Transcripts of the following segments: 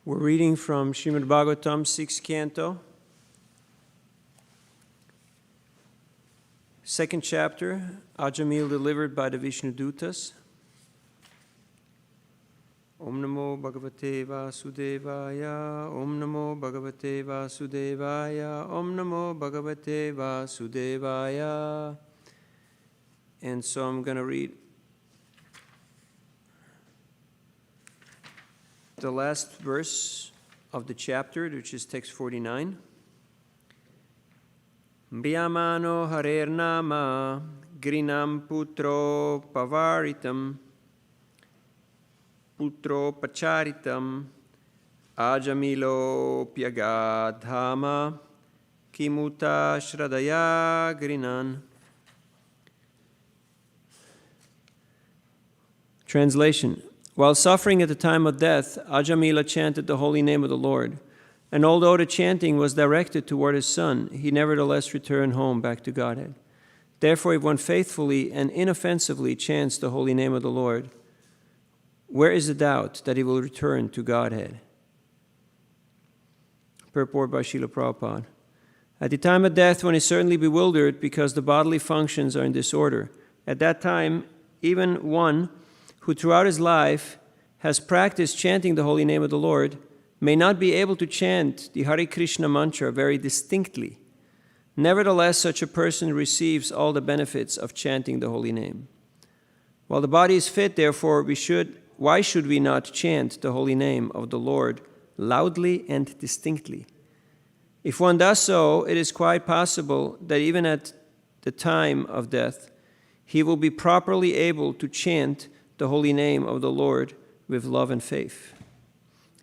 We're reading from Srimad Bhagavatam, 6th canto, 2nd chapter, Ajamil delivered by the Vishnu Dutas. Om Namo Bhagavate Vasudevaya, Om Namo Bhagavate Vasudevaya, Om Namo Bhagavate Vasudevaya. And so I'm going to read the last verse of the chapter, which is text 49. Briyamano harer nama grinam putro pavaritam putro pacharitam ajamilo pyagadhama kimuta shradaya grinan. Translation. While suffering at the time of death, Ajamila chanted the holy name of the Lord. And although the chanting was directed toward his son, he nevertheless returned home back to Godhead. Therefore, if one faithfully and inoffensively chants the holy name of the Lord, where is the doubt that he will return to Godhead? Purport by Srila Prabhupada. At the time of death, one is certainly bewildered because the bodily functions are in disorder. At that time, even one who throughout his life has practiced chanting the holy name of the Lord may not be able to chant the Hare Krishna mantra very distinctly. Nevertheless, such a person receives all the benefits of chanting the holy name. While the body is fit, therefore, why should we not chant the holy name of the Lord loudly and distinctly? If one does so, it is quite possible that even at the time of death, he will be properly able to chant the holy name of the Lord with love and faith.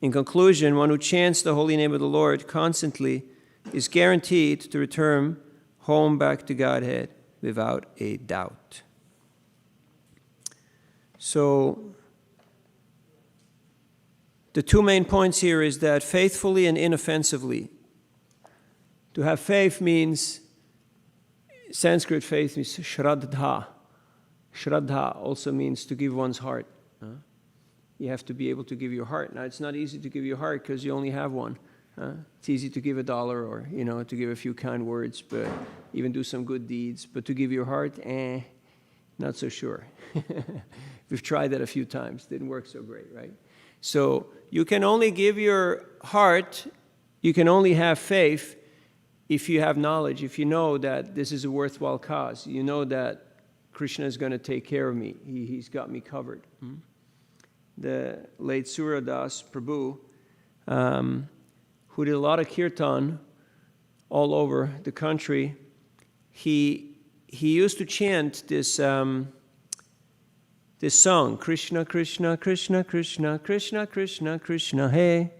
In conclusion, one who chants the holy name of the Lord constantly is guaranteed to return home back to Godhead without a doubt. So, the two main points here is that faithfully and inoffensively. To have faith means, Sanskrit faith means shraddha. Shraddha also means to give one's heart. You have to be able to give your heart. Now, it's not easy to give your heart because you only have one. It's easy to give $1 or, to give a few kind words, but even do some good deeds. But to give your heart, not so sure. We've tried that a few times. Didn't work so great, right? So you can only give your heart, you can only have faith if you have knowledge, if you know that this is a worthwhile cause. You know that Krishna is going to take care of me. He's got me covered. The late Suradas Prabhu, who did a lot of kirtan all over the country, he used to chant this song, Krishna, Krishna, Krishna, Krishna, Krishna, Krishna, Krishna, Hey.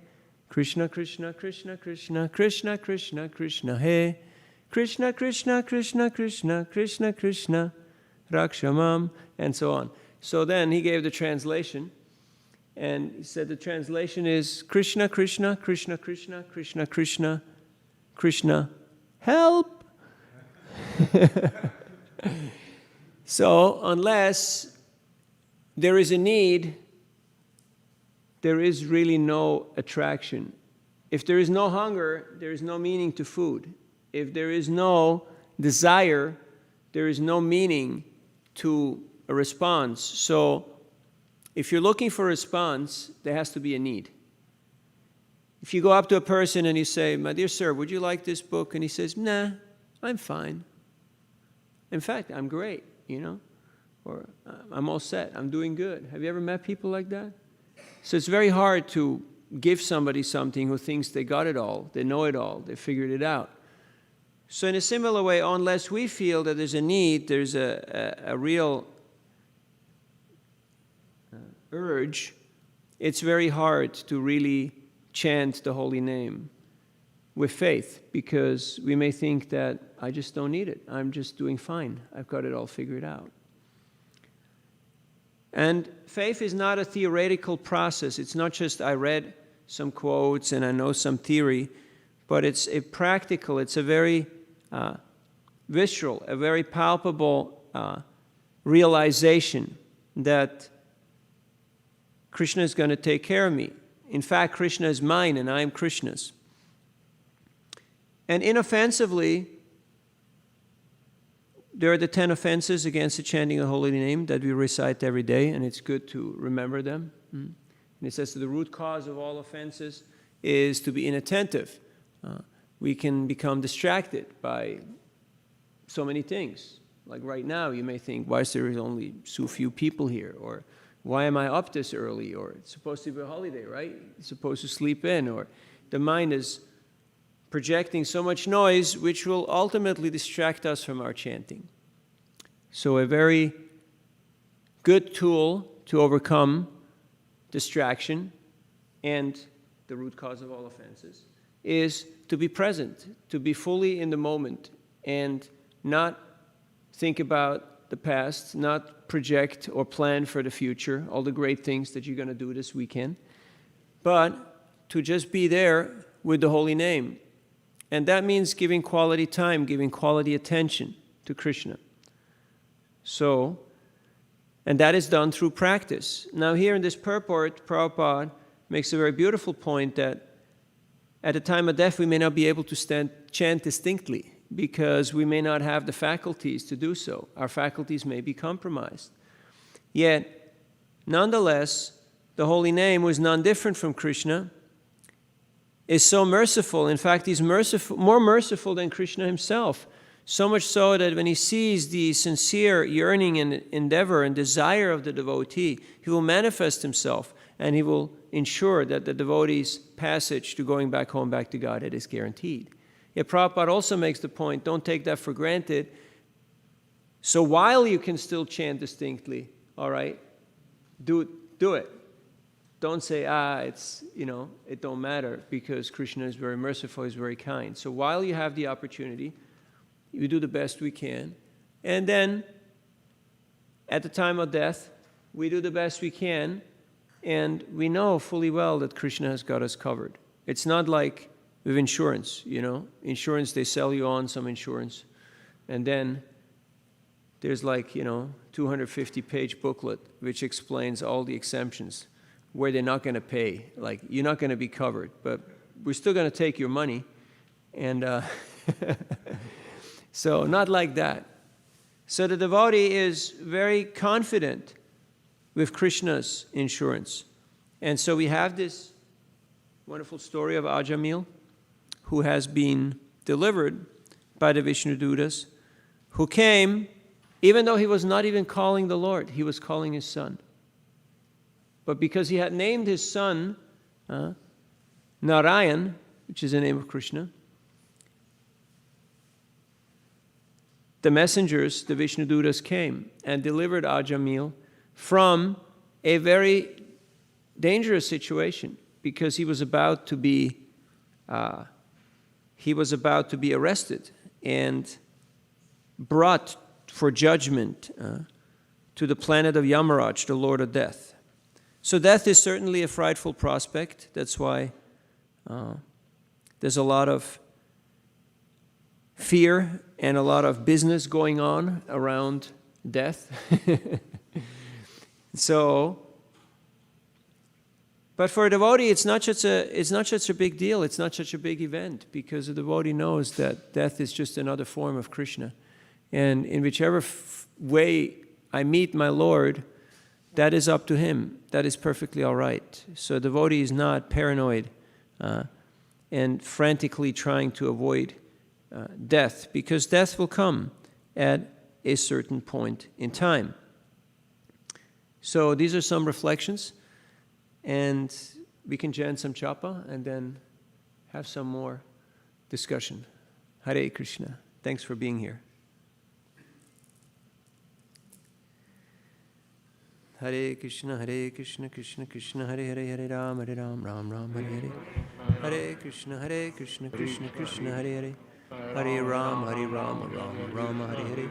Krishna, Krishna, Krishna, Krishna, Krishna, Krishna, Krishna, Hey. Krishna, Krishna, Krishna, Krishna, Krishna, Krishna, Rakshamam, and so on. So then he gave the translation, and he said the translation is Krishna, Krishna, Krishna, Krishna, Krishna, Krishna, Krishna, help! So unless there is a need, there is really no attraction. If there is no hunger, there is no meaning to food. If there is no desire, there is no meaning to a response. So if you're looking for a response, there has to be a need. If you go up to a person and you say, "My dear sir, would you like this book?" And he says, "Nah, I'm fine. In fact, I'm great, or I'm all set, I'm doing good." Have you ever met people like that? So it's very hard to give somebody something who thinks they got it all, they know it all, they figured it out. So in a similar way, unless we feel that there's a need, there's a real urge, it's very hard to really chant the holy name with faith, because we may think that I just don't need it. I'm just doing fine. I've got it all figured out. And faith is not a theoretical process. It's not just I read some quotes and I know some theory, but it's a practical, it's a very visceral, a very palpable realization that Krishna is going to take care of me. In fact, Krishna is mine and I am Krishna's. And inoffensively, there are the 10 offenses against the chanting of the holy name that we recite every day, and it's good to remember them. And it says that the root cause of all offenses is to be inattentive. We can become distracted by so many things. Like right now, you may think, why is there only so few people here? Or why am I up this early? Or it's supposed to be a holiday, right? You're supposed to sleep in. Or the mind is projecting so much noise, which will ultimately distract us from our chanting. So a very good tool to overcome distraction and the root cause of all offenses is to be present, to be fully in the moment and not think about the past, not project or plan for the future, all the great things that you're going to do this weekend, but to just be there with the holy name. And that means giving quality time, giving quality attention to Krishna. So, and that is done through practice. Now here in this purport, Prabhupada makes a very beautiful point that at the time of death we may not be able to chant distinctly because we may not have the faculties to do so. Our faculties may be compromised. Yet, nonetheless, the holy name was none different from Krishna, is so merciful. In fact, he's merciful, more merciful than Krishna himself. So much so that when he sees the sincere yearning and endeavor and desire of the devotee, he will manifest himself and he will ensure that the devotee's passage to going back home, back to Godhead is guaranteed. Yet Prabhupada also makes the point, don't take that for granted. So while you can still chant distinctly, all right, do it. Don't say, it's, it don't matter because Krishna is very merciful, he's very kind. So while you have the opportunity, we do the best we can. And then, at the time of death, we do the best we can, and we know fully well that Krishna has got us covered. It's not like with insurance, Insurance, they sell you on some insurance, and then there's like, 250-page booklet which explains all the exemptions where they're not going to pay. Like, you're not going to be covered, but we're still going to take your money. And so not like that. So the devotee is very confident with Krishna's insurance. And so we have this wonderful story of Ajamil, who has been delivered by the Vishnu Dutas, who came, even though he was not even calling the Lord, he was calling his son. But because he had named his son Narayan, which is the name of Krishna, the messengers, the Vishnu Dutas, came and delivered Ajamil from a very dangerous situation because he was about to be arrested and brought for judgment to the planet of Yamaraj, the Lord of Death. So death is certainly a frightful prospect. That's why there's a lot of fear and a lot of business going on around death. But for a devotee, it's not such a big deal. It's not such a big event because the devotee knows that death is just another form of Krishna, and in whichever way I meet my Lord, that is up to him. That is perfectly all right. So a devotee is not paranoid and frantically trying to avoid death, because death will come at a certain point in time. So these are some reflections, and we can chant some Japa and then have some more discussion. Hare Krishna. Thanks for being here. Hare Krishna, Krishna Krishna, Hare Hare, Hare Ram, Ram Ram, Hare Hare. Hare Krishna, Krishna Krishna, Hare Hare. Hare Ram, Ram Ram, Hare Hare.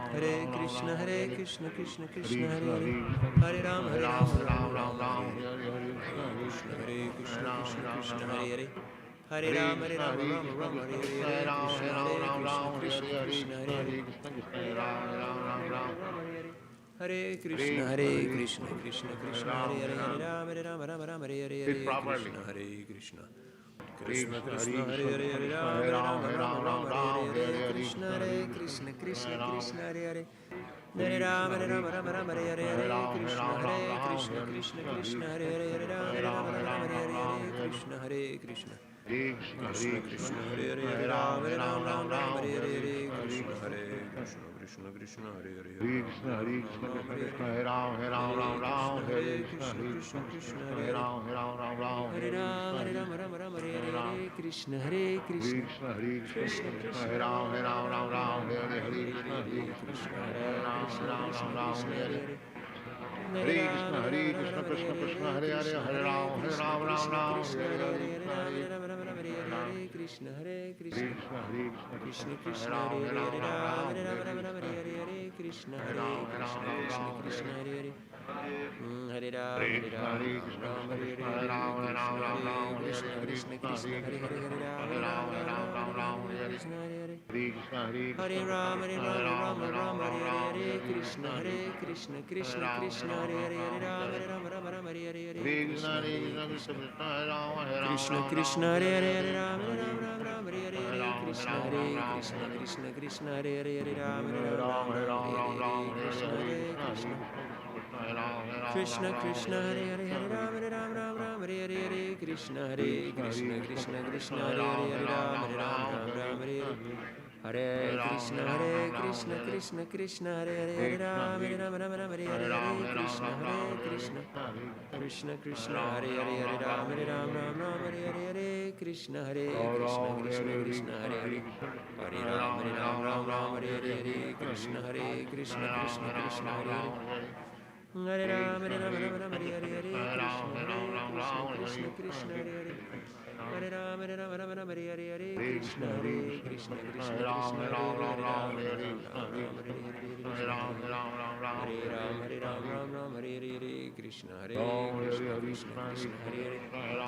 Hare Krishna, Krishna Krishna, Hare Hare. Hare Ram, Ram Ram, Hare Hare. Hare Krishna, Krishna Hare Hare. Hare Ram, Ram, Hare Hare. Hare Krishna, Krishna Hare Hare. Hare Ram, Ram, Hare Hare. Hare Krishna, Krishna Krishna, Hare Hare, Hare Rama, Rama Rama, Hare Hare, Hare Krishna, Krishna Krishna, Hare Hare, Hare Rama, Rama Rama, Hare Krishna, Krishna Krishna, Hare Hare. Hare Rama, Rama Rama, Hare Hare, Krishna Krishna, Hare Hare, Hare Rama, Rama Rama, Hare Krishna, Krishna Krishna, Hare Hare, Rama Rama, Hare Hare, Krishna Krishna, Hare Hare, Hare Ram, Hare Ram, Ram, Hare Krishna, Krishna, Hare Ram, Hare Rama, Hare Krishna, Hare Krishna, Krishna Krishna, Hare Ram, Ram, Hare Krishna, Hare Ram, Krishna, Hare Hare Krishna, Krishna Krishna, Hare Hare, Hare Ram, Ram, Hare Hare Krishna, Hare Krishna, Krishna Hare Krishna, Ram, Hare Hare, Ram, Hare Hare Krishna, Hare Hare Ram, Krishna, Ram, Krishna Hare Hare, Hare Hare Ram, Hare Ram Krishna, Ram, Krishna Hare Krishna, Hare Hare, Ram, Krishna Hare Krishna, Krishna Hare Hare, Hare Hare Ram, Ram, Krishna Hare Hare, Hare Hare Krishna, Ram, Krishna Krishna, Hare Ram, Hare Hare, Krishna Krishna Hare Krishna, Krishna Krishna, Hare Hare, Hare Ram, Hare Hare, Krishna Hare Krishna, Krishna Krishna, Hare Hare, Hare Ram, Hare Hare, Krishna Hare Krishna, Krishna Krishna, Hare Hare, Hare Ram, Hare Hare, Krishna Hare Krishna, Krishna Krishna, Hare Hare, Hare Ram, Hare Hare, Krishna Hare Krishna, Krishna Krishna, Hare Hare, Hare Ram, Hare Hare, Hare Krishna, Krishna Krishna, Hare Hare, Hare Ram, Hare Hare, Krishna Hare Krishna, Krishna Krishna, Hare Hare, Hare Ram, Hare Hare, Krishna Hare Krishna, Krishna Krishna, Hare Hare, Hare Ram, Hare Hare, Krishna Hare Krishna, Krishna Krishna, Hare Hare, Hare Ram, Hare Hare, Krishna Krishna, Hare Hare, Hare Ram, Hare Hare, Krishna Hare Krishna, Krishna Krishna, Hare Hare, Hare Ram, Hare Hare, Krishna Hare Hare, Hare Ram, Hare Hare, Krishna Hare Krishna, Krishna Krishna, Hare Hare, Hare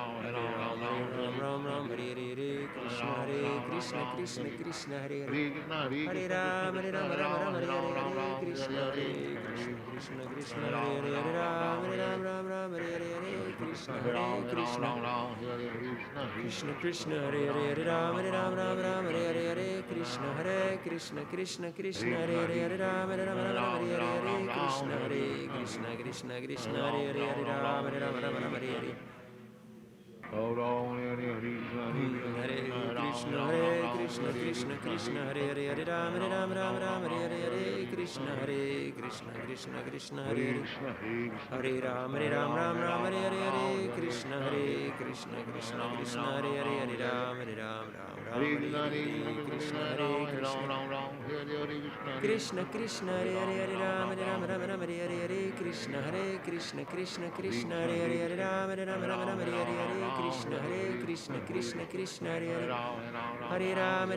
Ram, Hare Hare, Krishna Hare Krishna, Krishna Krishna, Hare Hare, Hare Ram, Hare Hare, Krishna Hare Krishna, Krishna Krishna, Hare Hare, Hare Ram, Hare Hare, Krishna Hare Krishna, Krishna Krishna, Hare Hare, Hare Ram, Hare Hare, Krishna Hare Krishna, Krishna Krishna, Hare Hare, Hare Ram, Hare Hare, Krishna Hare Krishna, Krishna Krishna, Hare Hare, Hare Ram, Hare Hare, Hare Krishna, Krishna Krishna, Hare Hare, Hare Ram, Hare Hare, Krishna Hare Krishna, Krishna Krishna, Hare Hare, Hare Ram, Hare Hare, Krishna Hare Krishna, Krishna Krishna, Hare Hare, Hare Ram, Hare Hare, Krishna Hare Krishna, Krishna Krishna, Hare Hare, Hare Ram, Hare Hare, Krishna Hare Krishna, Krishna Krishna, Hare Hare, Hare Ram,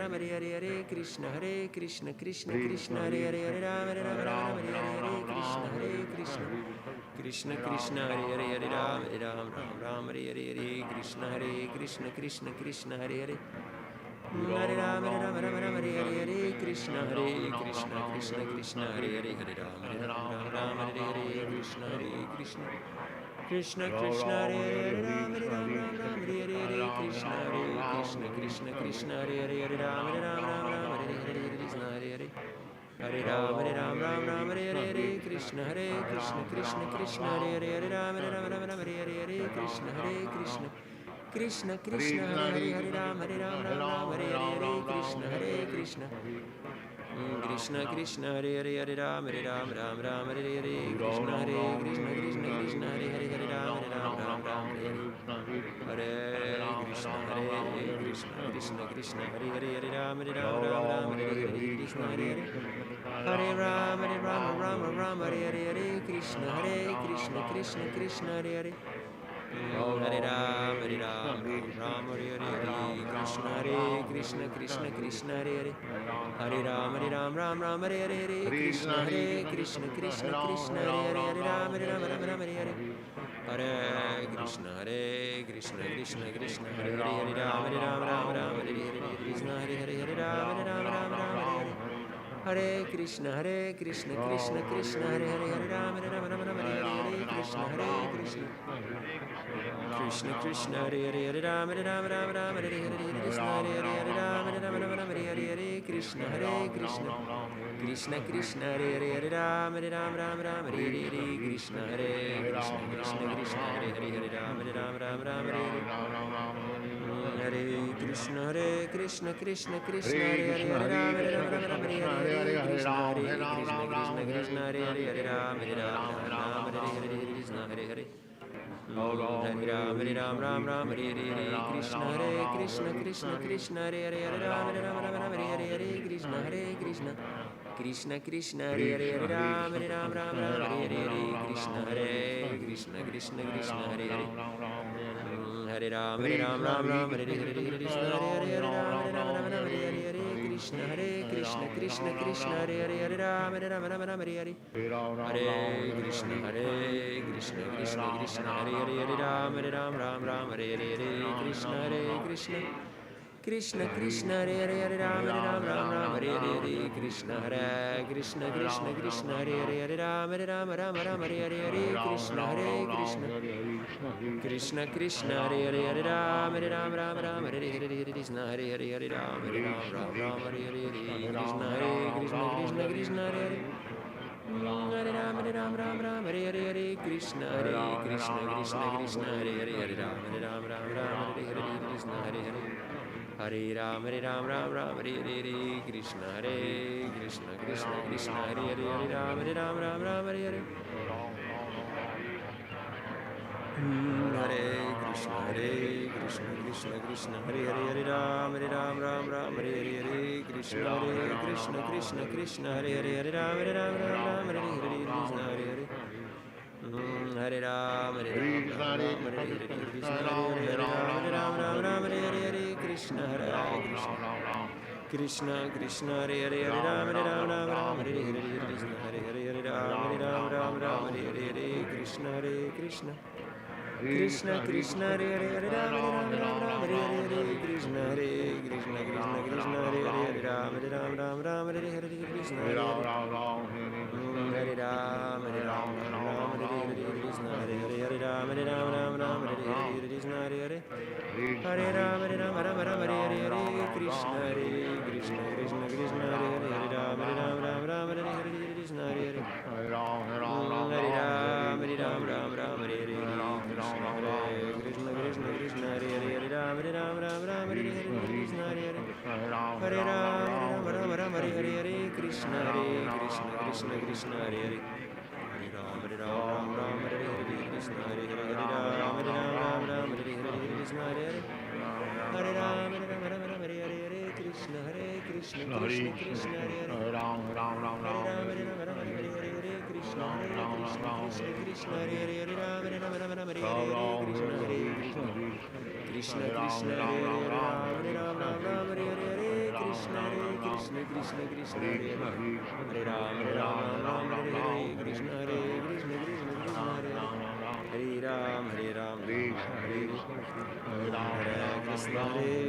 Hare Hare, Krishna Hare Krishna, Krishna Krishna, Hare Hare, Hare Ram, Hare Hare, Krishna Hare Krishna, Krishna Krishna, Hare Hare, Hare Ram, Hare Hare, Krishna Hare Krishna, Krishna Krishna, Hare Hare, Hare Ram, Hare Hare, Krishna Hare Krishna, Krishna Krishna, Hare Hare, Hare Ram, Hare Hare, Krishna Hare Krishna, Krishna Krishna, Hare Hare, Hare Ram, Hare Hare, Krishna Hare Krishna, Krishna Krishna, Hare Ram, Hare Hare, Krishna Hare Krishna, Krishna Krishna, Hare Hare, Hare Ram, Hare Hare, Krishna Hare Hare, Hare Ram, Hare Hare, Krishna Hare Krishna, Krishna Krishna, Hare Hare, Hare Ram, Hare Hare, Krishna Hare Krishna, Krishna Krishna, Hare Hare, Hare Ram, Hare Hare, Krishna Hare Krishna, Krishna Krishna, Hare Hare, Hare Ram, Hare Hare, Krishna Hare Krishna, Krishna Krishna, Hare Hare, Hare Ram, Hare Hare, Hare Krishna, Krishna Krishna, Hare Hare, Hare Ram, Hare Hare, Krishna Hare Hare, Hare Ram, Hare Hare, Krishna Hare Krishna, Krishna Krishna, Hare Hare, Hare Ram, Hare Hare, Krishna Hare Krishna, Krishna Krishna, Hare Hare, Hare Ram, Hare Hare, Krishna Hare Krishna, Krishna Krishna, Hare Hare, Hare Ram, Hare Hare, Hare Krishna, Krishna Krishna, Hare Hare, Hare Ram, Hare Hare, Krishna Hare, Hare Ram, Hare Hare, Hare Krishna Krishna Krishna Hare Hare Hare Rama Rama Rama Rama Hare Hare Krishna Krishna Krishna Krishna Hare Hare Hare Rama Rama Rama Rama Hare Hare Krishna Hare Hare Rama Rama Rama Rama Hare Hare Krishna Krishna Krishna Krishna Hare Hare Hare Rama Rama Rama Rama Hare Hare Krishna Krishna Krishna Krishna Hare Hare Hare Rama Rama Rama Rama Hare Hare Krishna Krishna Krishna Krishna Hare Hare Hare Rama Rama Rama Rama Hare Hare Krishna Krishna Krishna Hare Hare Hare Rama Rama Rama Hare Hare Krishna Hare Hare Hare Ram Ram Ram Hare Hare Krishna Krishna Krishna Hare Hare Hare Ram Rama Rama Hare Hare Krishna Krishna Krishna Krishna Hare Hare Hare Ram Ram Ram Hare Hare Krishna Krishna Krishna Krishna Hare Hare Hare Ram Ram Ram Hare Hare Krishna Hare Hare Ram Rama Rama Hare Hare Krishna Krishna Krishna Hare Hare Hare Ram Rama Rama Hare Hare Hare Krishna Krishna Krishna Hare Hare Hare Ram Ram Hare Hare Krishna Krishna Krishna Krishna Hare Hare Hare Ram Ram Hare Hare Krishna Krishna Krishna Hare Hare Hare Ram Rama Hare Hare Krishna Krishna Krishna Hare Hare Hare Ram Rama Hare Hare Krishna Hare Hare Ram Rama Hare Hare Krishna Krishna Krishna Hare Hare Hare Ram Hare Hare Krishna Krishna Krishna Hare Hare Hare Ram Hare Hare Krishna Hare Hare Hare Ram Hare Hare Krishna Krishna Krishna Hare Hare Hare Ram Hare Hare Hare Krishna Krishna Krishna Hare Hare Hare Ram Hare Hare Krishna Krishna Krishna Hare Hare Hare Ram Hare Hare Krishna Hare Hare Hare Ram Hare Krishna Hare Ram Hare Hare Krishna Krishna Krishna Hare Hare Hare Ram Hare Hare Krishna Hare Hare Hare Ram Hare Hare Krishna Krishna Krishna Krishna Hare Hare Hare Ram Hare Hare Krishna Krishna Krishna Hare Hare Ram Hare Hare Krishna Hare Hare Ram Hare Hare Krishna Hare Hare Ram Hare Hare Krishna Hare Hare Hare Ram Hare Hare Krishna Krishna Krishna Hare Hare Ram Hare Hare Krishna Hare Hare Hare Ram Hare Krishna Krishna Krishna Hare Hare Ram Hare Hare Krishna Hare Hare Hare Ram Hare Hare Krishna Krishna Krishna Hare Hare Hare Ram Hare Krishna Hare Hare Ram Hare Krishna Hare Hare Hare Ram Hare Hare Krishna Krishna Krishna Hare Hare Hare Ram Hare Hare Krishna Krishna Hare Hare Hare Ram Hare Krishna Krishna Hare Hare Ram Hare Hare Krishna Krishna Krishna Hare Hare Hare Ram Hare Hare Krishna Krishna Hare Ram Hare Krishna Krishna Krishna Hare Hare Hare Ram Hare Hare Krishna Krishna Krishna Hare Hare Hare Ram Hare Hare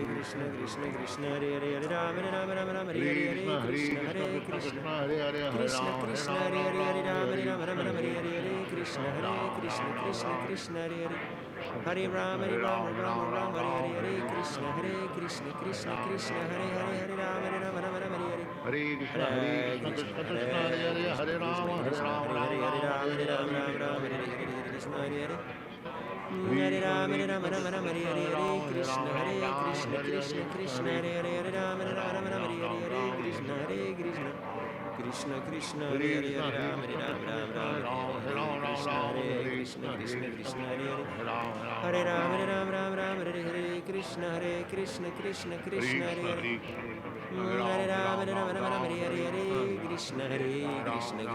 Krishna Krishna Krishna Hare Hare Hare Ram Hare Hare Krishna Krishna Krishna Hare Hare Hare Ram Hare Hare Hare Krishna Krishna Hare Hare Rama Hare Rama Hare Krishna Hare Hare Hare Ram Hare Ram Ram Ram Hare Hare Krishna Krishna Krishna Hare Hare Hare Ram Hare Ram Ram Hare Hare Krishna Krishna Krishna Hare Hare Hare Ram Hare Ram Ram Ram Hare Krishna Krishna Hare Hare Hare Ram Hare Ram Ram Ram Hare Hare Krishna Krishna Krishna Hare Hare Hare Ram Hare Ram Ram Ram Hare Hare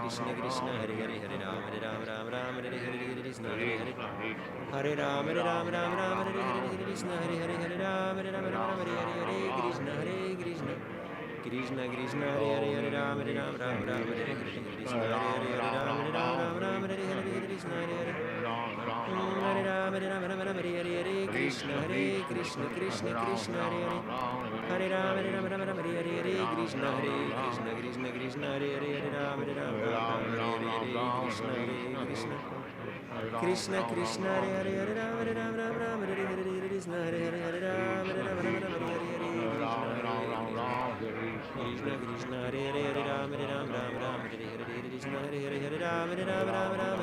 Krishna Krishna Hare Hare Hare Ram Hare Ram Ram Ram Hare Hare Krishna Hare Hare Hare Ram Hare Ram Ram Ram Hare Hare Krishna Hare Hare Hare Ram Hare Ram Ram Hare Hare Krishna Krishna Krishna Hare Hare Hare Ram Hare Ram Ram Ram Hare Hare Krishna Hare Hare Hare Ram Hare Ram Ram Hare Hare Krishna Hare Hare Hare Ram Hare Ram Ram Hare Hare Krishna Krishna Krishna Hare Hare Hare Ram, Hare Ram, Ram Ram, Hare Hare, Hare Krishna, Krishna Krishna, Hare Hare, Hare Ram, Ram, Ram Ram, Hare Hare, Krishna, Krishna. Krishna Krishna Hare Hare Hare Ram Hare Ram Ram Ram Hare Hare Hare Krishna Hare Hare Hare Ram Hare Ram Ram Ram Hare Hare Hare Krishna Krishna Hare Hare Hare Ram Hare Ram Ram Ram Hare Hare Hare Krishna Hare Hare Hare Ram Hare Ram Ram Ram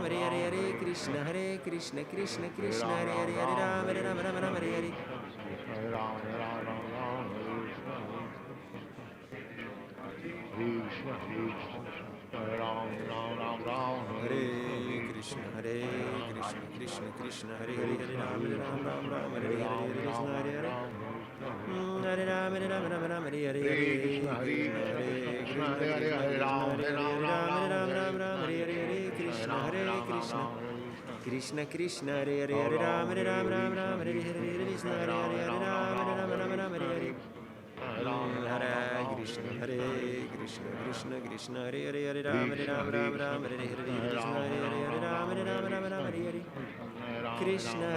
Hare Hare Hare Krishna Krishna Krishna Hare Hare Hare Ram Hare Ram Ram Ram Hare Hare Hare Krishna Krishna Krishna Hare Hare Hare Ram Hare Ram Ram Ram Hare Hare Hare Krishna Krishna Krishna Hare Hare Hare Ram Hare Ram Ram Ram Hare Hare Hare Krishna Krishna Krishna Hare Hare Hare Ram Hare Ram Ram Ram Hare Hare Hare Krishna Hare Hare Hare Ram Ram Ram Hare Hare Hare Krishna Krishna Hare Ram Hare Ram Ram Ram Hare Hare Hare Krishna Krishna Krishna Krishna Hare Hare Hare Ram Hare Ram Ram Ram Hare Hare Hare Krishna Hare Hare Hare Ram Hare Ram Ram Ram Hare Hare Hare Krishna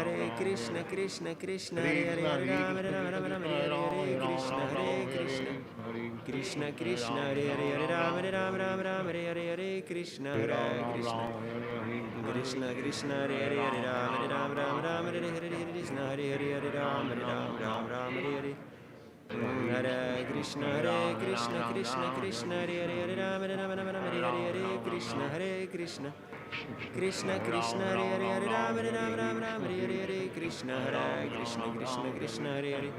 Krishna Krishna Hare Hare Hare Ram Hare Ram Ram Ram Hare Hare Hare Krishna Hare Hare Hare Ram Hare Ram Ram Ram Hare Hare Krishna Krishna Krishna Hare Hare Hare Ram Hare Ram Ram Ram Hare Hare Krishna Krishna Krishna Hare Hare Hare Ram Hare Ram Ram Ram Hare Hare Hare Krishna Krishna Krishna Hare Hare Hare Ram Hare Ram Ram Ram Hare Hare Hare Krishna Hare Hare Hare Ram Hare Ram Ram Ram Hare Hare Hare Krishna Krishna Krishna Hare Hare Hare Ram Hare Ram Ram Hare Hare Hare Krishna Krishna Krishna Krishna Hare Hare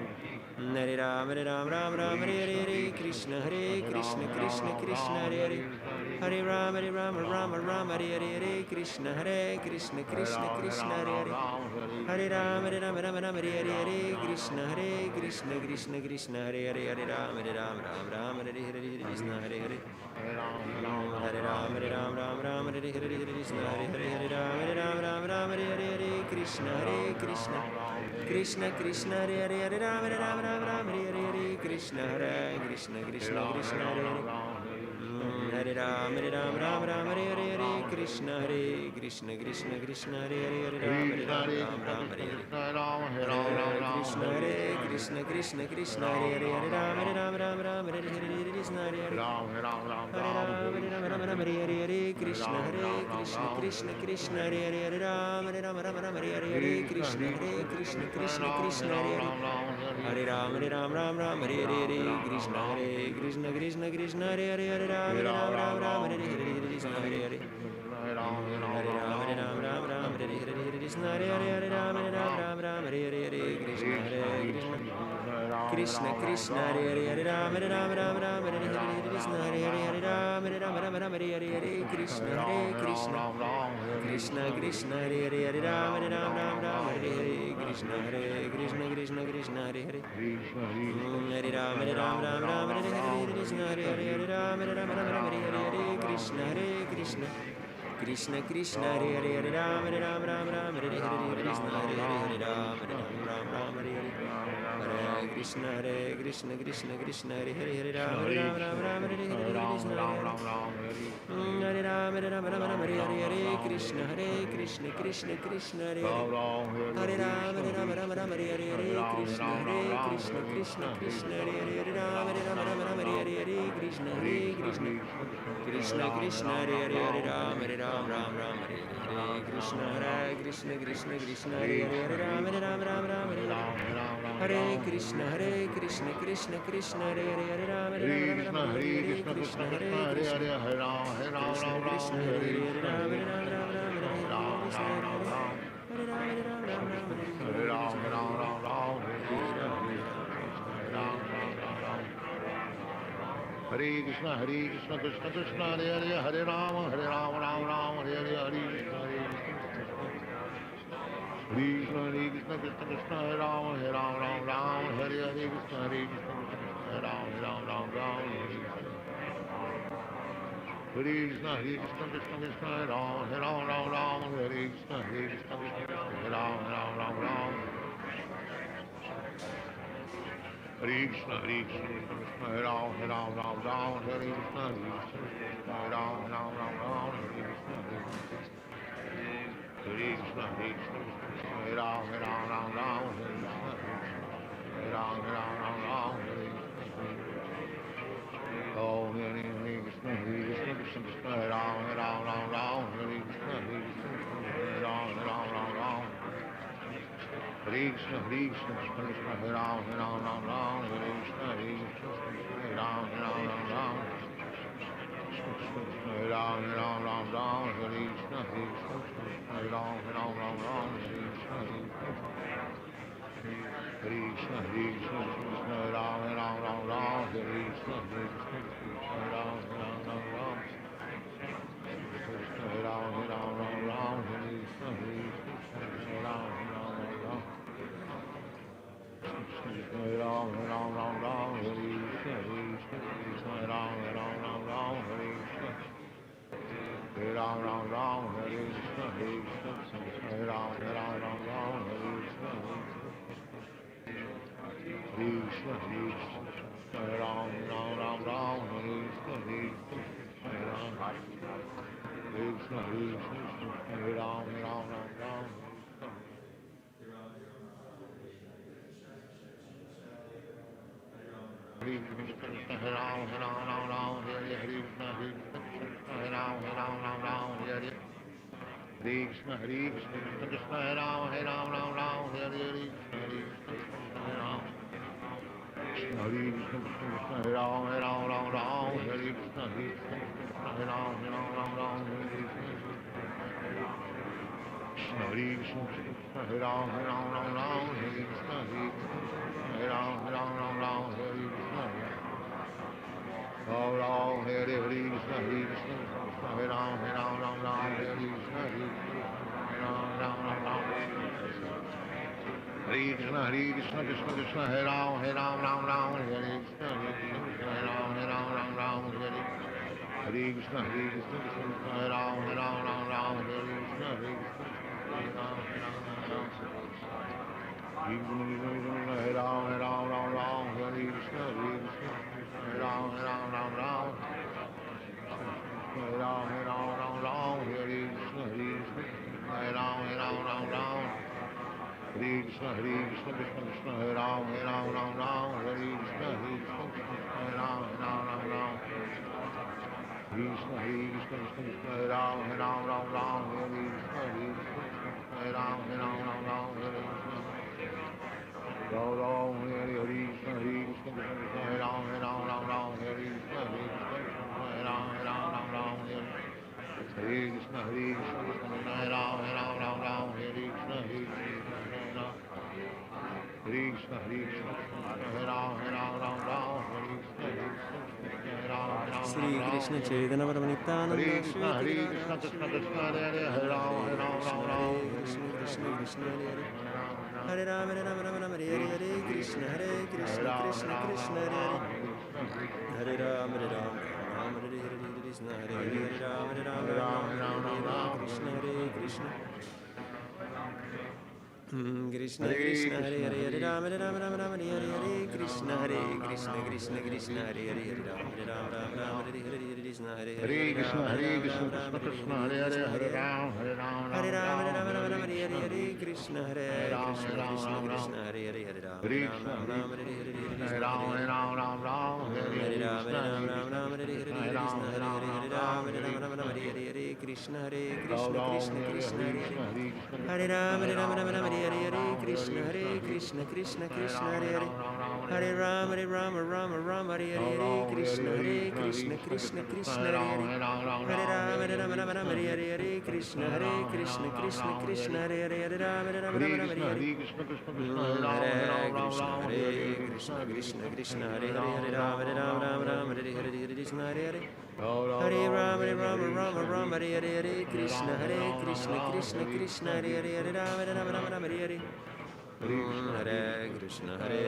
Hare Ram Hare Ram Ram Ram Hare Hare Hare Krishna Krishna Krishna Hare Hare Hare Ram Ram Ram Hare Hare Hare Krishna Krishna Krishna Hare Hare Hare Ram Ram Hare Hare Hare Krishna Krishna Krishna Hare Hare Hare Ram Ram Hare Hare Hare Krishna Krishna Krishna Hare Hare Hare Ram Ram Hare Hare Krishna Hare Hare Hare Ram Ram Hare Hare Krishna Hare Hare Hare Ram Ram Hare Hare Hare Krishna Krishna Krishna Hare Hare Hare Ram Ram Hare Hare Hare Krishna Krishna Krishna Hare Hare Hare Ram Ram Hare Hare Hare Krishna Krishna Krishna Hare Hare Hare Ram Ram Hare Hare Krishna Krishna Hare Hare Hare Ram Ram Hare Hare Krishna Hare Hare Hare Ram Hare Hare Hare Krishna Krishna Hare Hare Hare Ram Hare Hare Hare Krishna Krishna Hare Hare Hare Ram Hare Ram Hare Hare Hare Krishna Krishna Hare Hare Hare Ram Hare Ram Hare Hare Hare Krishna Hare Hare Hare Ram Hare Hare Hare Krishna Hare Hare Hare Ram Hare Ram Hare Hare Hare Krishna Krishna Hare Hare Hare Ram Hare Ram Hare Hare Hare Krishna Hare Hare Hare Ram Hare Ram Hare Hare Hare Krishna Krishna Hare Hare Hare Ram Hare Ram Hare Hare Krishna Krishna Hare Hare Hare Ram Hare Ram Hare Hare Krishna Hare Hare Hare Ram Hare Ram Hare Hare Hare Krishna Krishna Hare Hare Hare Ram Hare Ram Hare Hare Krishna Hare Hare Hare Ram Hare Ram Hare Hare Hare Krishna Krishna Hare Hare Hare Ram Hare Ram Hare Hare Krishna Hare Hare Ram Hare Ram Hare Hare Hare Krishna Krishna Hare Hare Hare Ram Hare Ram Hare Hare Hare Krishna Krishna Hare Hare Hare Ram Hare Ram Hare Hare Hare Krishna Krishna Hare Hare Hare Ram Hare Ram Hare Hare Krishna Krishna Hare Hare Hare Ram Hare Ram Hare Hare Hare Krishna Krishna Hare Hare Hare Ram Hare Ram Hare Hare Krishna Krishna Hare Hare Hare Ram Hare Ram Hare Hare Krishna Krishna Krishna Hare Hare Hare Ram Hare Ram Hare Hare Hare Krishna Krishna Krishna Hare Ram Hare Ram Hare Hare Krishna Hare Ram Hare Krishna Krishna Hare Ram Hare Ram Hare Krishna Hare Ram Hare Krishna, Hare Krishna, Hare Ram, Ram Ram, Hare Krishna, Hare Ram, Ram, Hare Krishna, Hare Krishna, Hare Krishna, Hare Ram, Ram, Hare Krishna, Hare Ram, Ram, Hare Krishna. Oh, Hare Krishna, Krishna Krishna, Hare Ram, Ram, Hare Krishna, Hare Ram, Ram. Hare Krishna, Krishna Krishna, Hare Ram, Ram, Hare Krishna, Hare Ram, Ram. Hare Ram, Hare Krishna, Hare Ram, Ram, Hare Krishna, Hare Krishna, Hare Ram, Ram, Hare Krishna, Hare Ram, Ram. Hare Ram, Hare Krishna, Hare Ram, Ram. Hare Ram, Hare Krishna, Hare Ram, Hare Krishna. Hare Ram, Hare Krishna, Hare Ram, Hare Krishna. Krishna, Krishna, Hare Ram, Hare Krishna, Hare Ram. Krishna, Krishna, Hare Ram, Ram. Hare Krishna, Hare Ram, Hare Krishna, Hare Ram, Hare. Hare Krishna, Krishna, Hare Ram, Hare Krishna, Hare Ram. Hare Krishna, Hare Ram, Hare Krishna, Hare Ram, Hare Krishna. Hare Krishna, Hare Ram, Hare Krishna, Hare Ram, Hare Krishna. Ram Ram, Hare Krishna, Hare Ram, Hare Krishna, Hare Krishna, Krishna Krishna, Hare Ram, Hare Krishna, Hare Ram, Hare. Hare Krishna, Hare Ram, Hare Krishna, Hare Ram, Hare Ram, Hare Krishna, Hare Ram, Hare Ram, Hare Krishna, Hare Ram, Hare Krishna, Krishna, Hare Ram, Hare Krishna, Hare Ram, Krishna, Krishna, Hare Ram, Hare Krishna, Hare Ram, Hare Krishna. Ram Ram, Hare Krishna, Hare Ram, Hare Krishna, Hare Ram, Hare. Hare Krishna, Hare Ram, Hare Krishna, Hare Ram. Hare Krishna, Hare Ram, Hare Krishna, Hare Ram, Shri Krishna Chaitanya Prabhu Shri Hare Krishna, Krishna Krishna, Hare Ram, Hare Krishna Krishna Krishna Hare Hare Hare Ram Ram Ram Hare Krishna Krishna Krishna Hare Ram Ram Hare Krishna Hare Ram Hare Krishna Hare Krishna Krishna Krishna Hare Hare Ram Ram Hare Krishna Krishna Krishna Hare Ram Hare Krishna Hare Krishna, Krishna Krishna, Hare Ram, Hare Hare Ram Ram, Hare Krishna Krishna Hare Ram Hare Ram, Hare Krishna, Hare Ram, Hare Krishna Hare Ram Hare Krishna Krishna Hare Ram Hare Krishna Krishna Hare Ram Hare Krishna Krishna Hare Ram Hare Krishna Hare Ram Hare Krishna Hare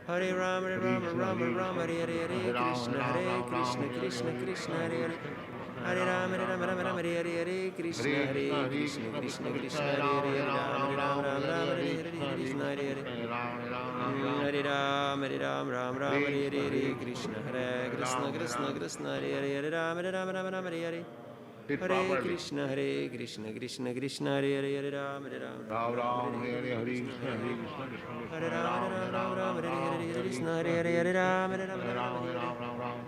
Hare Ram Hare Krishna Krishna Hare Ram Hare Hare Krishna Krishna Hare Ram Hare Krishna Hare Ram Hare Krishna Krishna Hare Hare Rama Rama Rama Rama Hare Hare Krishna Krishna Krishna Krishna Hare Hare Rama Rama Rama Rama Hare Hare Krishna Hare Hare Hare Rama Rama Rama Hare Hare Krishna Hare Krishna Krishna Krishna Hare Hare Rama Rama Rama Rama Hare Hare Hare Krishna Krishna Krishna Hare Hare Hare Rama Rama Hare Hare Krishna Hare Rama Rama Rama Hare Hare Krishna Hare Hare Hare Rama Rama Rama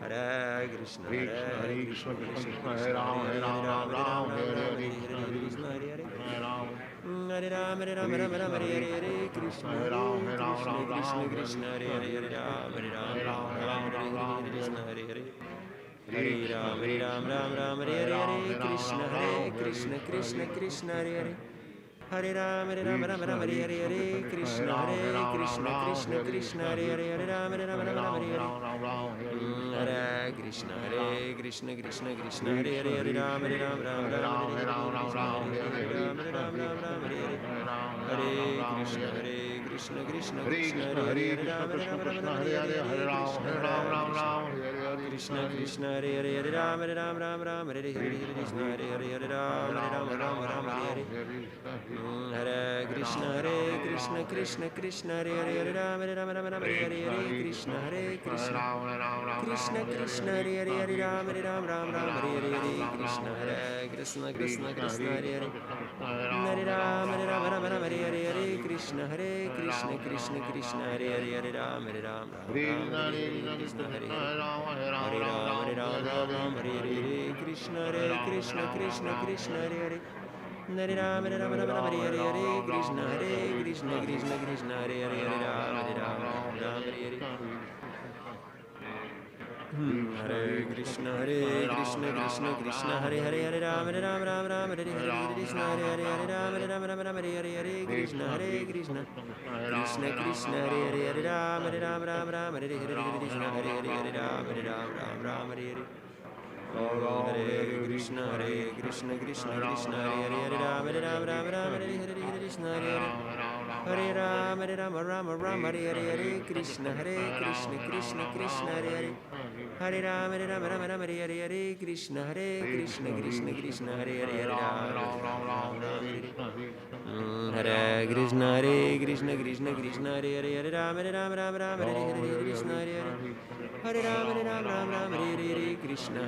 Hare Krishna Krishna Krishna Hare Rama Hare Rama Hare Krishna Hare Hare Hare Rama Rama Rama Hare Hare Krishna Krishna Krishna Hare Hare Hare Rama Rama Hare Krishna Hare Hare Hare Rama Rama Hare Hare Krishna Krishna Krishna Hare Hare Hare Rama Rama Rama Hare Hare Krishna Krishna Krishna Hare Hare Hare Rama Rama Rama Hare Hare Hare Krishna Krishna Krishna Hare Hare Hare Rama Rama Rama Hare Hare Rama Rama Hare Hare Hare Krishna Krishna Krishna Hare Hare Rama Rama Rama Hare Hare Krishna Krishna Hare Hare Hare Rama Rama Rama Hare Hare Krishna Hare Hare Rama Rama Rama Hare Hare Hare Krishna Krishna Krishna Hare Hare Hare Rama Rama Rama Hare Hare Krishna Krishna Krishna Hare Hare Hare Rama Rama Rama Hare Hare Krishna Krishna Krishna Hare Hare Hare Rama Rama Hare Hare Krishna Krishna Krishna Hare Hare Hare Rama Rama Hare Krishna Hare Hare Rama Hare Hare Krishna Krishna Krishna Hare Hare Hare Rama Rama Hare Hare Krishna Krishna Krishna Hare Hare Hare Rama Hare Hare Hare Krishna Krishna Krishna Hare Hare Hare Rama Rama Hare Hare Krishna Hare Rama Rama Hare Hare Krishna Krishna Krishna Hare Hare Rama Rama Hare Hare Krishna Hare Rama Rama Hare Hare Hare Krishna Krishna Krishna Hare Hare Rama Rama Hare Hare Krishna Hare Rama Rama Hare Hare Krishna Krishna Krishna Hare Hare Hare Rama Rama Hare Hare Krishna Krishna Krishna Hare Hare Rama Hare Krishna Krishna Krishna Hare Hare Rama Rama Hare Hare Krishna Hare Rama Hare Hare Krishna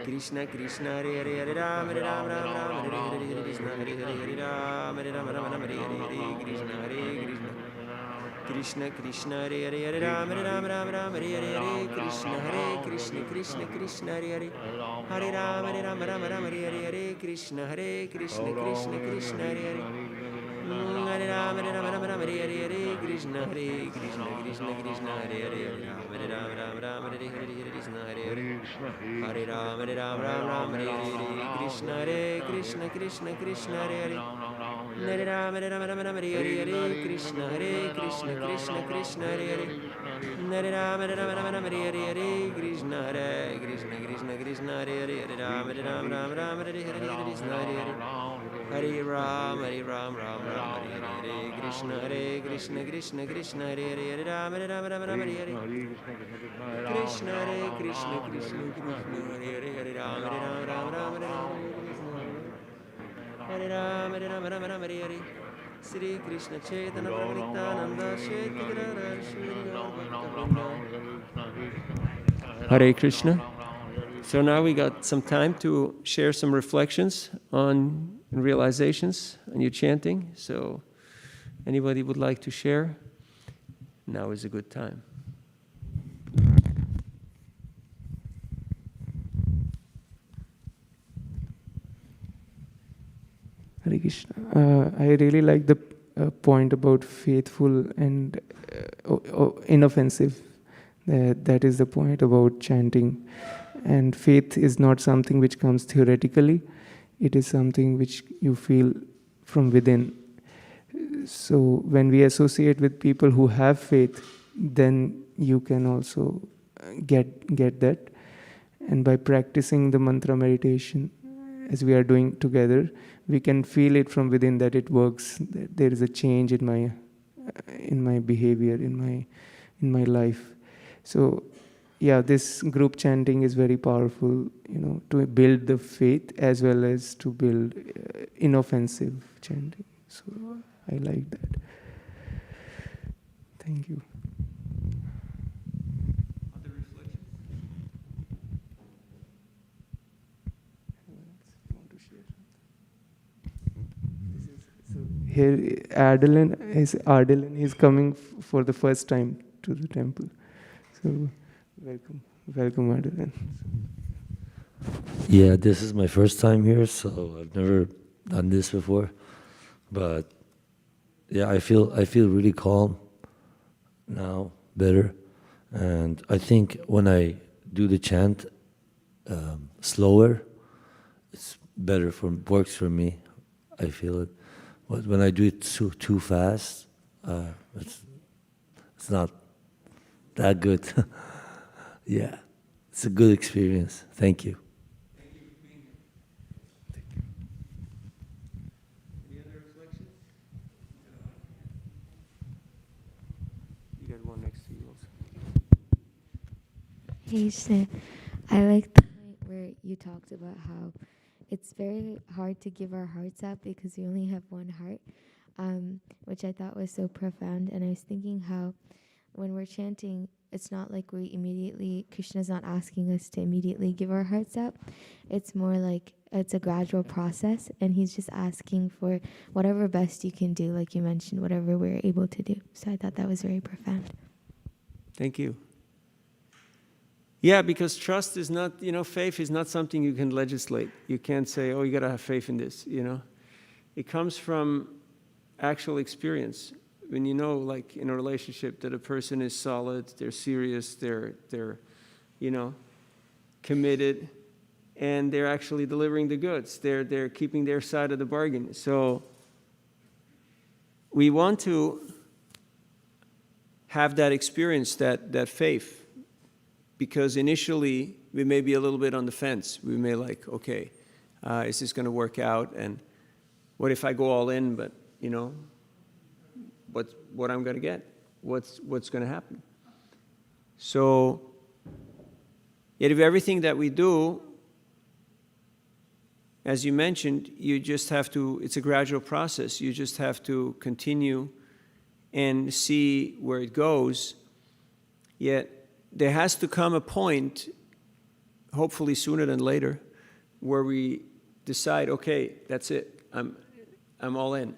Krishna Krishna Hare Hare Hare Rama Hare Hare Krishna Hare Rama Hare Hare Krishna Krishna Krishna Hare Hare Rama Rama Hare Hare Krishna Hare Rama Hare Hare Krishna Krishna Krishna Hare Hare Rama Hare Hare Krishna Krishna Krishna Hare Hare Hare Rama Hare Hare Krishna Krishna Krishna Hare Hare Hare Rama Hare Hare Krishna Krishna Krishna Hare Hare Hare Rama Hare Hare Krishna Hare Hare Rama Hare Hare Krishna Krishna Krishna Hare Hare Hare Rama Hare Hare Krishna Krishna Krishna Hare Hare Hare Rama Hare Hare Krishna Krishna Krishna Hare Hare Hare Rama Hare Hare Krishna Hare Hare Rama Hare Hare Krishna Krishna Krishna Hare Hare Hare Rama Hare Hare Krishna Krishna Hare Hare Rama Hare Hare Rama Hare Hare Sri Krishna Chaitanya Prabhu Nityananda Shri Hare Krishna. So now we got some time to share some reflections on realizations on your chanting. So anybody would like to share? Now is a good time. Hare Krishna. I really like the point about faithful and inoffensive. That is the point about chanting. And faith is not something which comes theoretically. It is something which you feel from within. So when we associate with people who have faith, then you can also get that. And by practicing the mantra meditation, as we are doing together, we can feel it from within that it works. That there is a change in my behavior, in my life. So yeah, this group chanting is very powerful, to build the faith as well as to build inoffensive chanting. So I like that. Thank you. Other reflections? Want to share something? So here, Ardelan is coming for the first time to the temple. So welcome, Ardelan. Yeah, this is my first time here, so I've never done this before. But yeah, I feel really calm now, better. And I think when I do the chant slower, it's better works for me. I feel it. But when I do it too fast, it's not that good. Yeah, it's a good experience. Thank you. Thank you for being here. Thank you. Any other reflections? You got one next to you also. Hey, Shin, I like the point where you talked about how it's very hard to give our hearts out because we only have one heart, which I thought was so profound. And I was thinking how when we're chanting, it's not like Krishna's not asking us to immediately give our hearts out. It's more like it's a gradual process, and he's just asking for whatever best you can do, like you mentioned, whatever we're able to do. So I thought that was very profound. Thank you. Yeah, because trust is not, faith is not something you can legislate. You can't say, oh, you got to have faith in this, It comes from actual experience. When like in a relationship, that a person is solid, they're serious, they're committed, and they're actually delivering the goods. They're keeping their side of the bargain. So we want to have that experience, that faith, because initially we may be a little bit on the fence. We may okay, is this going to work out? And what if I go all in, but what I'm going to get, what's going to happen. So, yet if everything that we do, as you mentioned, you just have to, it's a gradual process. You just have to continue and see where it goes. Yet there has to come a point, hopefully sooner than later, where we decide, okay, that's it. I'm all in.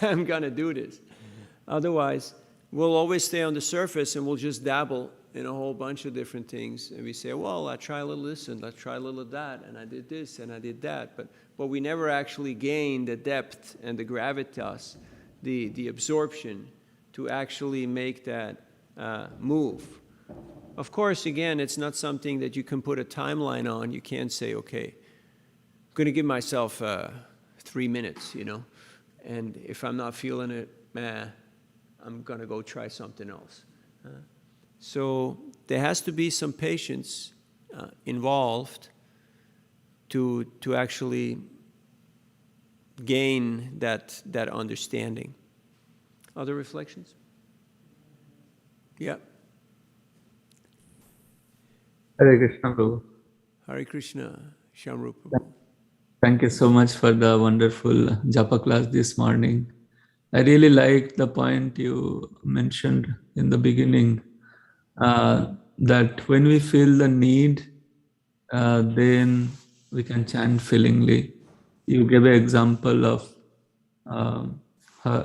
I'm going to do this. Otherwise, we'll always stay on the surface and we'll just dabble in a whole bunch of different things. And we say, well, I try a little this and I try a little of that, and I did this and I did that. But we never actually gain the depth and the gravitas, the absorption to actually make that move. Of course, again, it's not something that you can put a timeline on. You can't say, okay, I'm going to give myself 3 minutes, and if I'm not feeling it, I'm going to go try something else. So there has to be some patience involved to actually gain that understanding. Other reflections? Yeah. Hare Krishna, Prabhu. Hare Krishna, Shamrup Prabhu. Thank you so much for the wonderful Japa class this morning. I really like the point you mentioned in the beginning, that when we feel the need, then we can chant feelingly. You gave an example of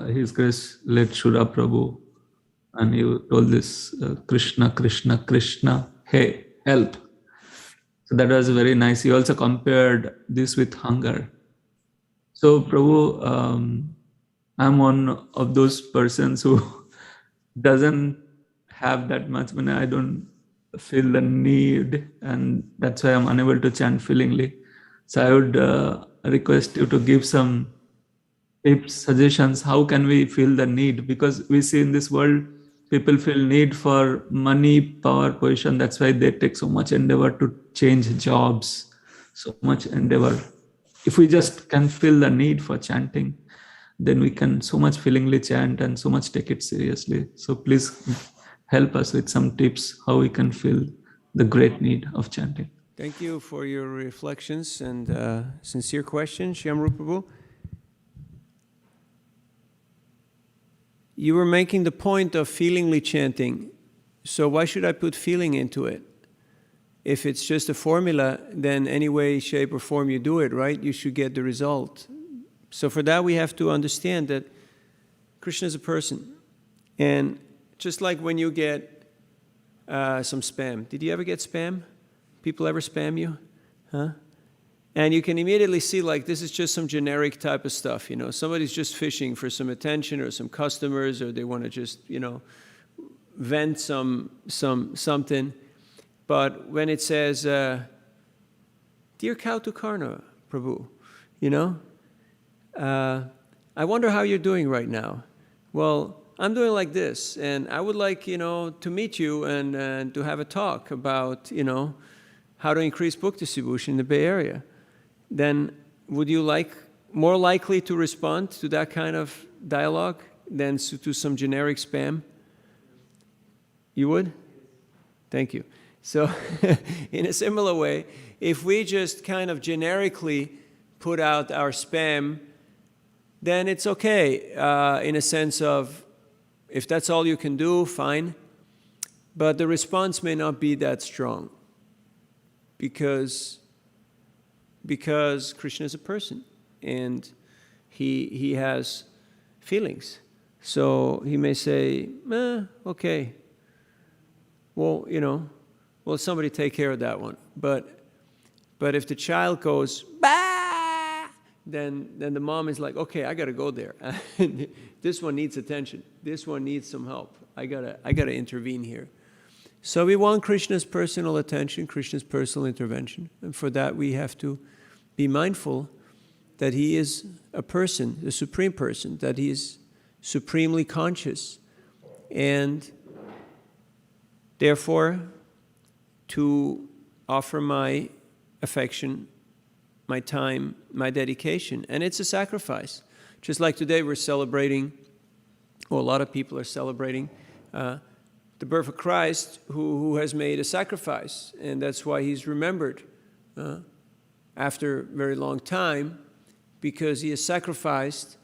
His Grace late Shura Prabhu, and you told this Krishna, Krishna, Krishna, hey, help. So that was very nice. You also compared this with hunger. So Prabhu, I'm one of those persons who doesn't have that much money. I don't feel the need, and that's why I'm unable to chant feelingly. So I would request you to give some tips, suggestions. How can we feel the need? Because we see in this world, people feel need for money, power, position. That's why they take so much endeavor to change jobs, so much endeavor. if we just can feel the need for chanting, then we can so much feelingly chant and so much take it seriously. So please help us with some tips how we can feel the great need of chanting. Thank you for your reflections and sincere questions, Shyamru Prabhu. You were making the point of feelingly chanting, so why should I put feeling into it? If it's just a formula, then any way, shape, or form you do it, right, you should get the result. So for that, we have to understand that Krishna is a person. And just like when you get some spam. Did you ever get spam? People ever spam you? Huh? And you can immediately see, like, this is just some generic type of stuff, you know. Somebody's just fishing for some attention or some customers, or they want to just, you know, vent something. But when it says, Dear Kautukarna, Prabhu, you know, I wonder how you're doing right now. Well, I'm doing like this, and I would like, you know, to meet you and to have a talk about, you know, how to increase book distribution in the Bay Area. Then would you like more likely to respond to that kind of dialogue than to some generic spam? You would? Thank you. So in a similar way, if we just kind of generically put out our spam, then it's okay in a sense of, if that's all you can do, fine. But the response may not be that strong because Krishna is a person and he has feelings. So he may say, okay, well, you know, well, somebody take care of that one. But if the child goes, bah, then the mom is like, okay, I got to go there. This one needs attention. This one needs some help. I gotta intervene here. So we want Krishna's personal attention, Krishna's personal intervention. And for that, we have to be mindful that he is a person, the supreme person, that he is supremely conscious. And therefore, to offer my affection, my time, my dedication. And it's a sacrifice. Just like today we're celebrating, well, a lot of people are celebrating the birth of Christ, who has made a sacrifice. And that's why he's remembered after a very long time, because he has sacrificed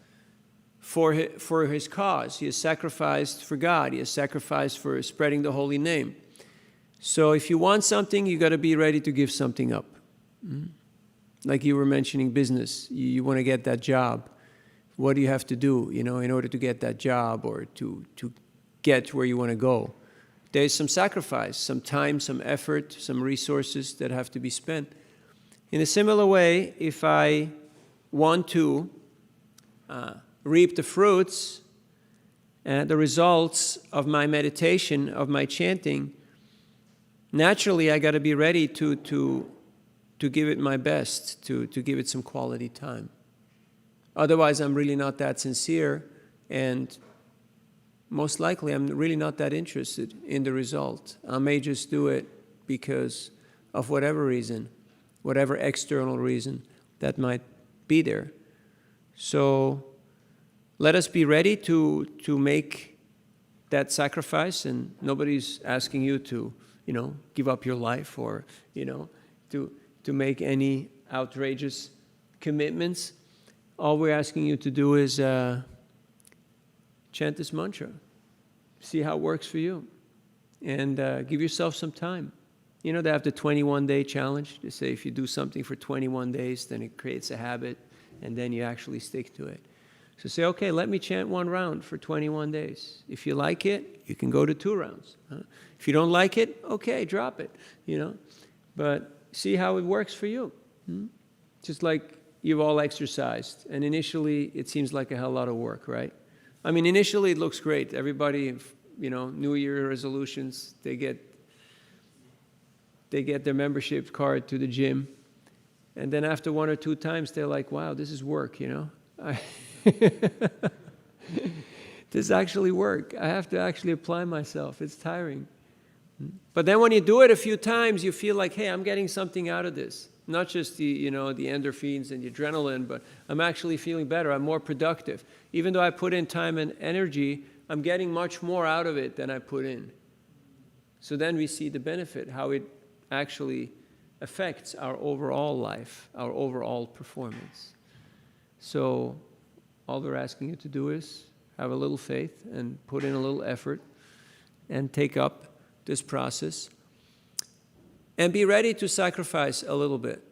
for his cause. He has sacrificed for God. He has sacrificed for spreading the holy name. So if you want something, you got to be ready to give something up. Like you were mentioning business. You want to get that job. What do you have to do, you know, in order to get that job or to get where you want to go? There's some sacrifice, some time, some effort, some resources that have to be spent. In a similar way, if I want to reap the fruits and the results of my meditation, of my chanting, naturally I got to be ready to give it my best, to give it some quality time. Otherwise, I'm really not that sincere, and most likely I'm really not that interested in the result. I may just do it because of whatever reason, whatever external reason that might be there. So let us be ready to make that sacrifice, and nobody's asking you to, you know, give up your life or, you know, to make any outrageous commitments. All we're asking you to do is chant this mantra. See how it works for you. And give yourself some time. You know, they have the 21-day challenge. They say if you do something for 21 days, then it creates a habit, and then you actually stick to it. So say, okay, let me chant one round for 21 days. If you like it, you can go to 2 rounds. If you don't like it, okay, drop it, you know. But see how it works for you. Just like you've all exercised, and initially it seems like a hell lot of work, right? I mean, initially it looks great. Everybody, you know, New Year resolutions, they get their membership card to the gym, and then after 1 or 2 times, they're like, wow, this is work, you know? This actually work. I have to actually apply myself. It's tiring. But then when you do it a few times, you feel like, hey, I'm getting something out of this. not just the endorphins and the adrenaline, but I'm actually feeling better. I'm more productive. Even though I put in time and energy, I'm getting much more out of it than I put in. So then we see the benefit, how it actually affects our overall life, our overall performance. So all we're asking you to do is have a little faith and put in a little effort and take up this process. And be ready to sacrifice a little bit.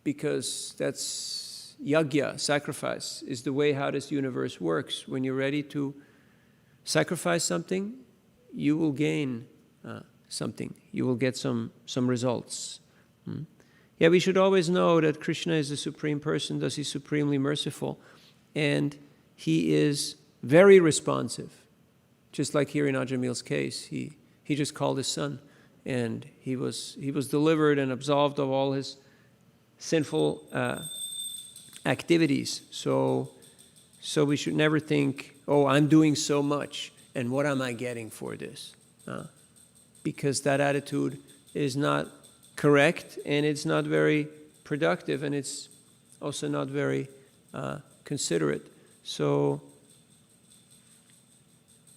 Because that's yajna, sacrifice, is the way how this universe works. When you're ready to sacrifice something, you will gain something. You will get some results. Yeah, we should always know that Krishna is the Supreme Person, thus He's supremely merciful, and He is very responsive. Just like here in Ajamil's case, he just called his son, and he was delivered and absolved of all his sinful activities. So we should never think, oh, I'm doing so much, and what am I getting for this? Because that attitude is not correct, and it's not very productive, and it's also not very considerate. So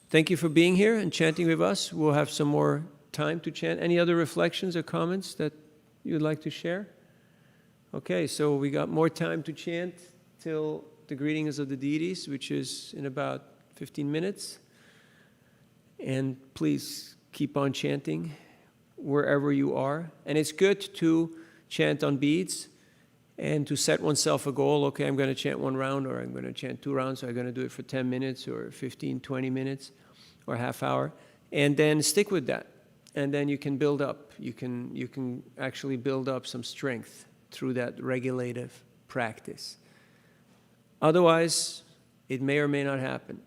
thank you for being here and chanting with us. We'll have some more time to chant. Any other reflections or comments that you'd like to share? Okay, so we got more time to chant till the greetings of the deities, which is in about 15 minutes. And please keep on chanting wherever you are. And it's good to chant on beads and to set oneself a goal. Okay, I'm going to chant 1 round, or I'm going to chant 2 rounds, so I'm going to do it for 10 minutes or 15, 20 minutes or half hour. And then stick with that. And then you can build up. You can actually build up some strength through that regulative practice. Otherwise, it may or may not happen.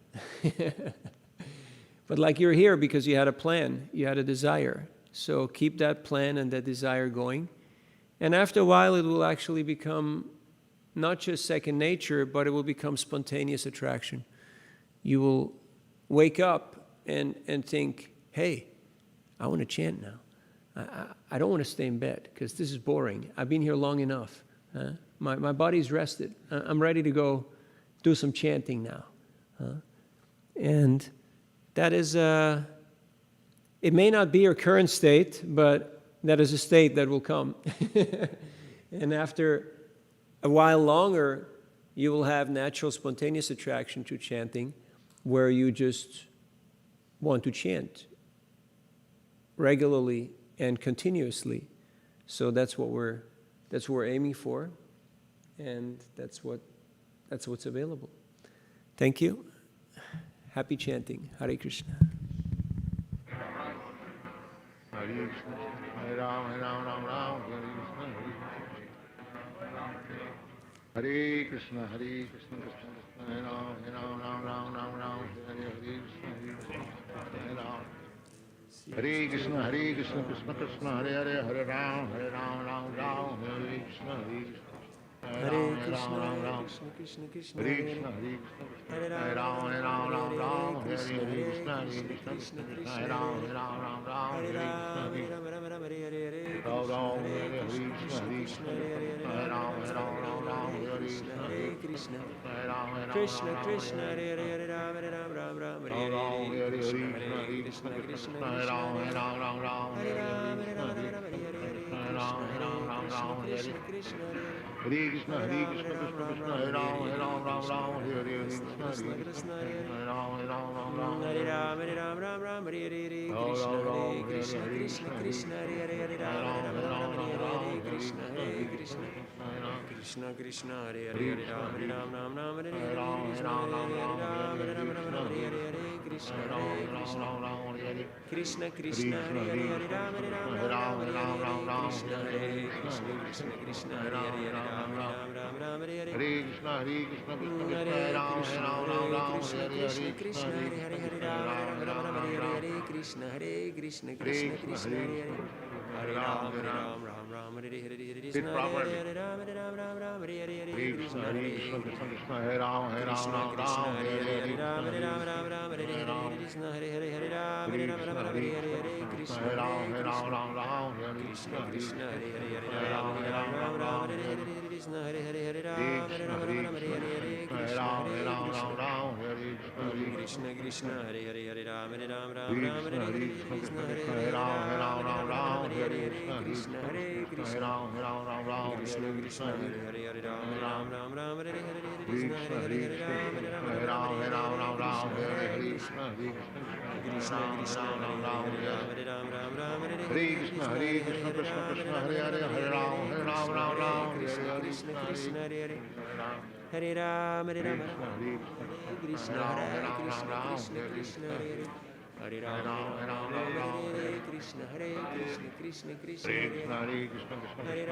But like you're here because you had a plan, you had a desire. So keep that plan and that desire going. And after a while, it will actually become not just second nature, but it will become spontaneous attraction. You will wake up and think, hey, I want to chant now. I don't want to stay in bed because this is boring. I've been here long enough. My body's rested. I'm ready to go do some chanting now. And that is, it may not be your current state, but that is a state that will come. And after a while longer, you will have natural spontaneous attraction to chanting, where you just want to chant regularly and continuously. So that's what we're aiming for, and that's what's available. Thank you. Happy chanting. Hare Krishna. Hare Krishna, Hare Ram, Ram Ram, Hare Krishna, Hare Krishna, Krishna Krishna, Hare Ram, Ram Ram, Hare Krishna, Hare Ram. Hare Krishna, Krishna Krishna, Hare Hare, Hare Ram, Ram Ram, Hare Krishna, Hare Krishna, Krishna Krishna, Hare Ram, Ram, Hare Krishna, Hare Ram, Ram, Hare Krishna, Krishna Krishna, Hare Ram, Ram, Hare Krishna, Krishna, Hare Ram, Ram, Hare Krishna, Hare Krishna, Krishna, Hare Ram, Ram, Hare Krishna, Krishna, Hare Ram, Hare Ram, Hare Krishna, Krishna, Krishna, Hare Ram, Krishna, Krishna, Krishna, Krishna, Hare Ram, Hare Krishna, Krishna, Hare Ram, Krishna, Krishna, Hare Ram, Hare Krishna, Hare Krishna, Krishna, Hare Ram, Hare Krishna, Hare Krishna, Krishna, Krishna, Hare Ram, Ram, Hare Krishna, Hare Ram, Hare Krishna, Hare Krishna Hare Krishna Hare Ram Hare Hare Ram Hare Krishna Hare Hare Ram Hare Hare Krishna Krishna Krishna Hare Hare Ram Hare Krishna Hare Hare Ram Hare Krishna Krishna Krishna Hare Hare Ram Hare Krishna Hare Hare Ram Hare Krishna Krishna Krishna Krishna Hare Hare Ram Hare Krishna Hare Hare Ram Krishna Krishna Krishna Hare Hare Ram Hare Krishna Hare Krishna Krishna Krishna Hare Hare Hare Ram Krishna Krishna Krishna Hare Hare Hare Ram Krishna Hare Krishna Krishna Krishna Hare Hare Hare Ram Hare Krishna Krishna Krishna Hare Hare Hare Ram Hare Krishna Krishna Krishna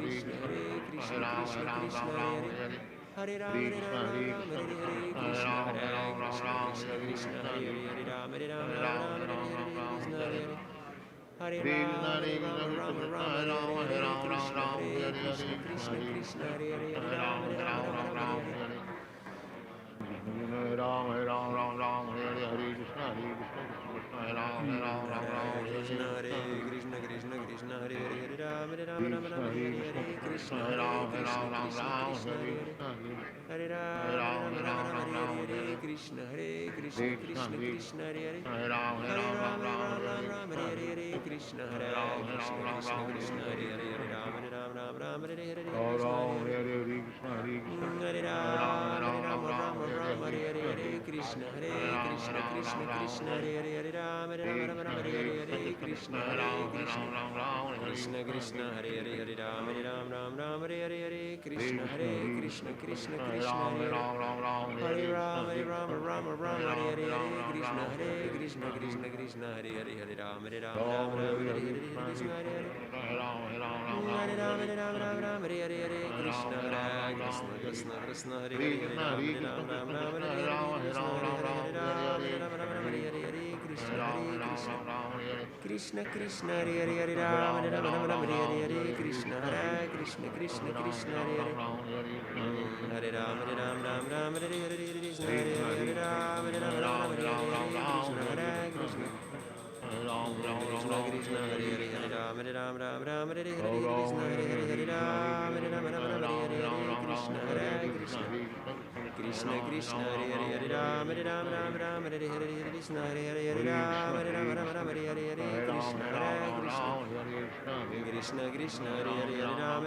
Hare Hare Hare Ram Hare Krishna Krishna Hare Ram Hare Krishna Hare Hare Ram Hare Krishna Krishna Hare Ram Ram Hare Krishna Krishna Krishna Krishna Hare Hare Ram Hare Krishna Hare Ram Hare Krishna Krishna Krishna Hare Hare Hare Ram Hare Krishna Krishna Hare Hare Ram Hare Hare Krishna Krishna Hare Hare Ram Hare Krishna Krishna Krishna Hare Hare Ram Hare Krishna Krishna Krishna Hare Hare Ram Hare Krishna Krishna Krishna Hare Hare Ram Hare Krishna Hare Krishna Krishna Krishna Hare Hare Krishna Krishna Hare Hare Ram Hare Krishna Krishna Krishna Krishna Hare Hare Hare Ram Hare Krishna Hare Ram Hare Krishna Krishna Krishna Krishna Hare Hare Ram Hare Krishna Hare Ram Hare Krishna Krishna Krishna Hare Hare Ram Hare Krishna Hare Ram Hare Krishna Krishna Krishna Hare Hare Ram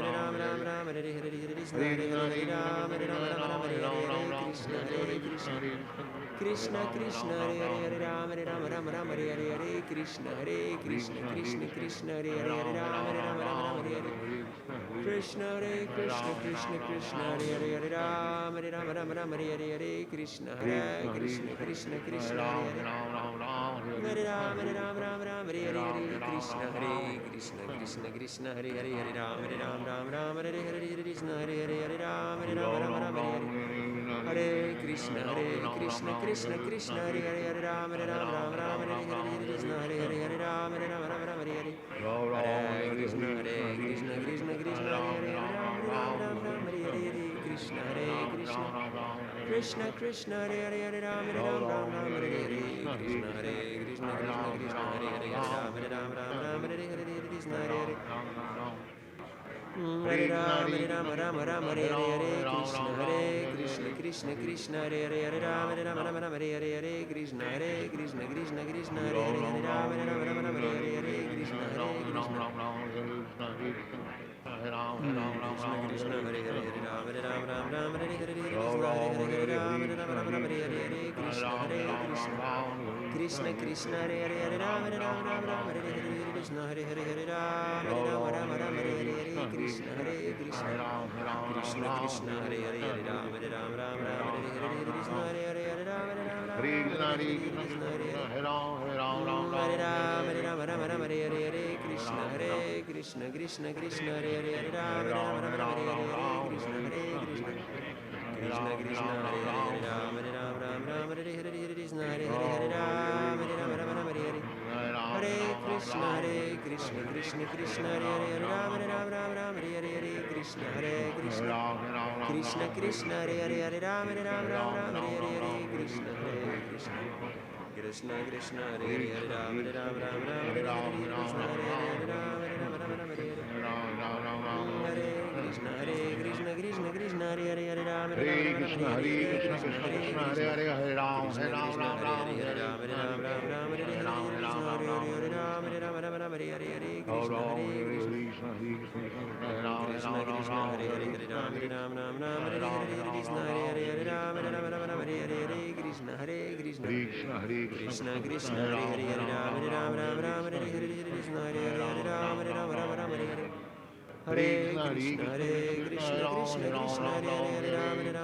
Hare Krishna Hare Ram Hare Krishna Krishna Hare Hare Ram Hare Krishna Krishna Krishna Hare Hare Ram Hare Krishna Krishna Krishna Hare Hare Ram Hare Krishna Krishna Krishna Hare Hare Ram Hare Krishna Krishna Hare Hare Ram Hare Krishna Hare Ram Hare Krishna Krishna Krishna Hare Hare Ram Hare Krishna Hare Ram Hare Krishna Krishna Krishna Hare Krishna Krishna Krishna Hare Ram Hare Krishna Krishna Krishna Hare Ram Hare Krishna Hare Hare Ram Hare Krishna Krishna Hare Ram Hare Krishna Krishna Krishna Hare Ram Hare Krishna Krishna Hare Ram Hare Krishna Krishna Hare Ram Hare Krishna Hare Ram Krishna Krishna Krishna Hare Ram Hare Krishna Hare Krishna Krishna Krishna Hare Ram Krishna Krishna Krishna Hare Ram Hare Krishna Hare Hare Krishna Krishna Krishna Hare Hare Ram Ram Hare Hare Hare Krishna Krishna Krishna Hare Hare Hare Ram Ram Hare Hare Hare Krishna Krishna Krishna Krishna Hare Hare Hare Ram Hare Hare Hare Krishna Hare Ram Hare Hare Krishna Krishna Krishna Hare Hare Hare Ram Hare Krishna Krishna Krishna Hare Hare Hare Ram Hare Ram Ram Ram Hare Hare Ram Ram Hare Krishna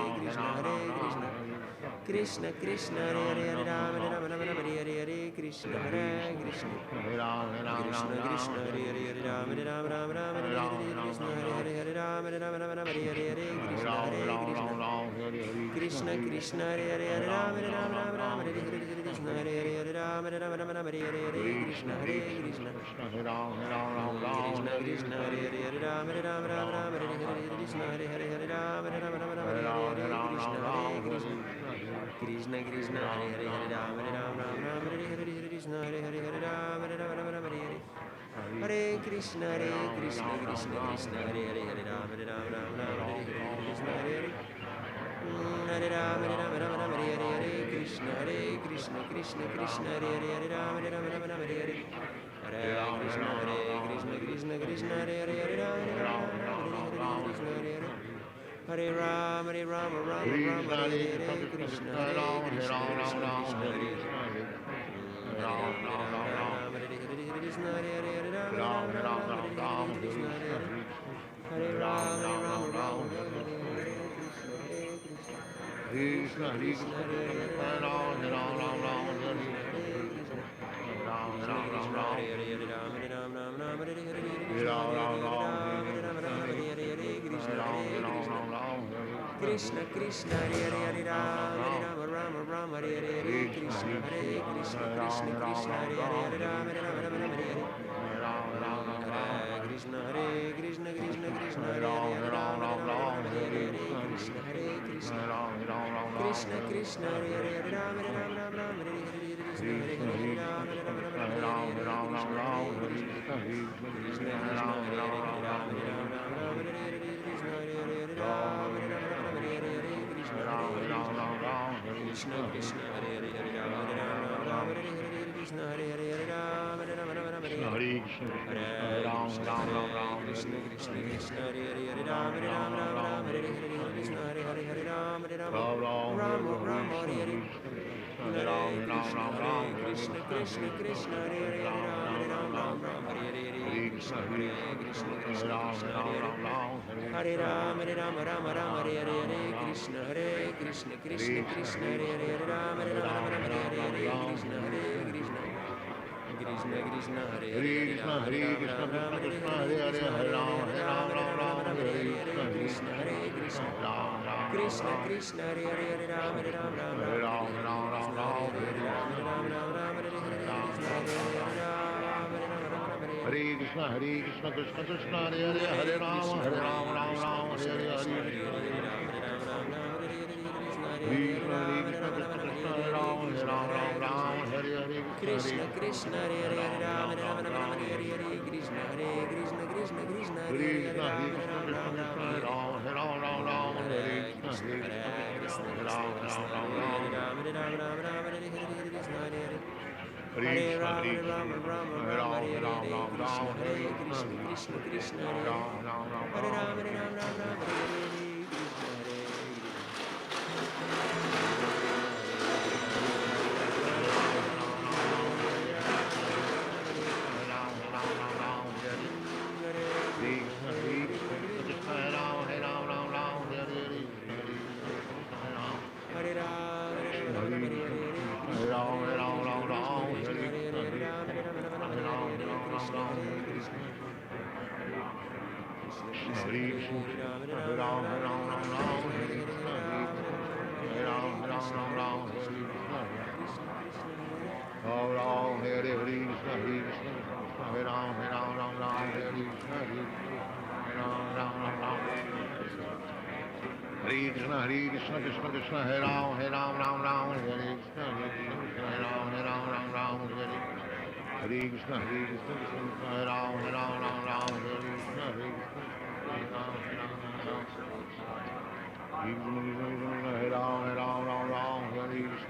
Hare Ram Krishna Krishna Krishna Hare Ram Hare Krishna Krishna Krishna Hare Ram Krishna Hare Ram Krishna Krishna Hare Ram Hare Krishna Krishna Krishna Krishna Krishna Hare Ram Ram Hare Krishna Hare Ram Krishna Krishna Hare Ram Hare Krishna Hare Ram Hare Krishna Krishna Krishna Hare Ram Hare Krishna Hare Ram Hare Krishna Krishna Krishna Hare Ram Hare Krishna Krishna Krishna Hare Ram Hare Ram Ram Hare Krishna Krishna Krishna Hare Krishna Hare Ram Krishna Krishna Ram Krishna Krishna Hare Hare Ram Ram Hare Hare Krishna Krishna Krishna Hare Hare Ram Krishna Krishna Krishna Hare Hare Ram Hare Krishna Krishna Krishna Hare Hare Ram Hare Krishna Krishna Krishna Hare Hare Ram Krishna Hare Hare Ram Hare Krishna Krishna Krishna Hare Hare Ram Hare Krishna Hare Ram Ram Hare Hare Krishna Krishna Krishna Hare Hare Ram Hare Krishna Krishna Krishna Hare Ram Hare Ram Hare Krishna Krishna Krishna Hare Ram Hare Krishna Krishna Krishna Hare Hare Krishna Hare Krishna Krishna Hare Hare Hare Ram Hare Krishna Krishna Krishna Hare Hare Ram Hare Hare Krishna Krishna Krishna Hare Hare Hare Ram Hare Ram Hare Hare Hare Krishna Krishna Krishna Ram Hare Hare Krishna Krishna Hare Hare Ram Ram Hare Hare Krishna Krishna Krishna Hare Hare Ram Hare Krishna Krishna Krishna Hare Ram Krishna Krishna Hare Krishna Krishna, Hare Krishna, Hare Ram, Hare Ram, Ram Ram, Hare Krishna, Hare Ram, Hare Ram, Ram Ram, Hare Krishna, Hare Ram, Hare Krishna, Hare Krishna, Hare Ram, Hare Ram, Ram Ram, Hare Krishna, Hare Ram, Ram Ram Ram, Hare Krishna, Krishna Krishna, Hare Ram, Ram Ram, Hare Krishna, Hare Ram, Ram Ram, Hare Krishna, Krishna Krishna, Hare Ram, Ram Ram, Hare Krishna, Hare Ram, Ram Ram, Hare Ram, Ram Ram, Hare Krishna.